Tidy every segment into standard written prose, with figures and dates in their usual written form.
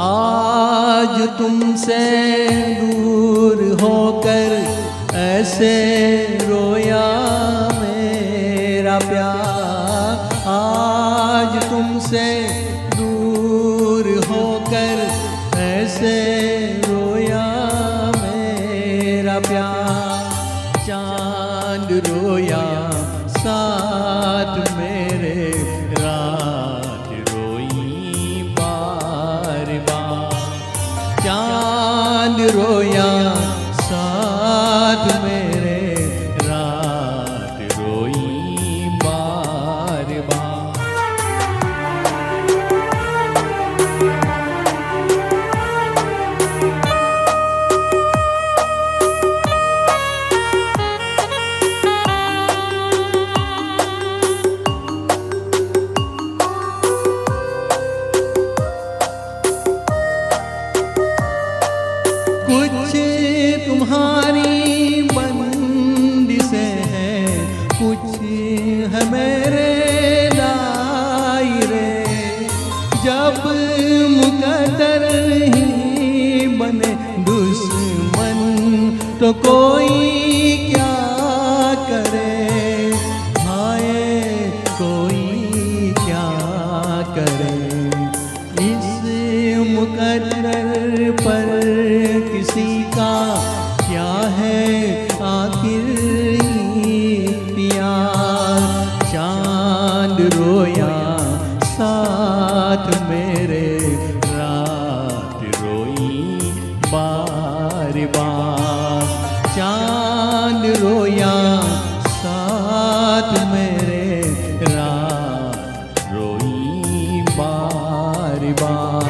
आज तुमसे दूर होकर ऐसे रोया मेरा प्यार। आज तुमसे दूर होकर ऐसे रोया मेरा प्यार। चांद रोया साथ मेरे, रात रोई बार बार। चांद रोया साथ मेरे, रात रोई बार बार। कुछ तुम्हारी बंदिशें हैं, कुछ है मेरे दायरे। जब मुकद्दर ही बने दुश्मन तो कोई क्या करे। हाय कोई क्या करे। इस मुकद्दर पर किसी का क्या है आखिर इख्तियार। चांद रोया साथ मेरे, रात रोई बार बार। चांद रोया साथ मेरे, रात रोई बार बार।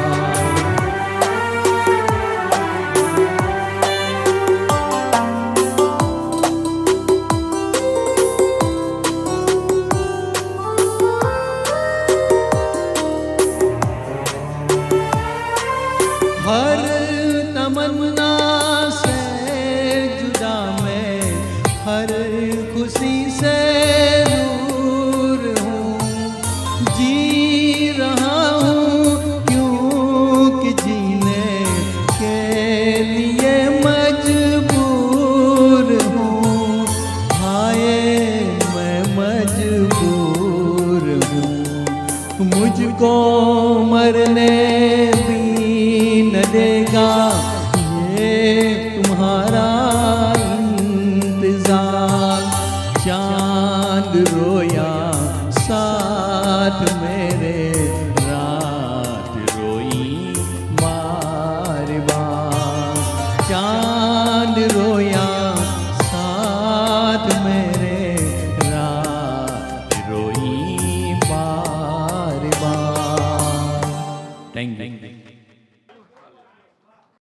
हर तमन्ना से जुदा मैं, हर खुशी से दूर हूँ। जी रहा हूँ क्योंकि जीने के लिए मजबूर हूँ। हाय मैं मजबूर हूँ। मुझको मरने न देगा ये तुम्हारा इंतजार। चांद रोया साथ में,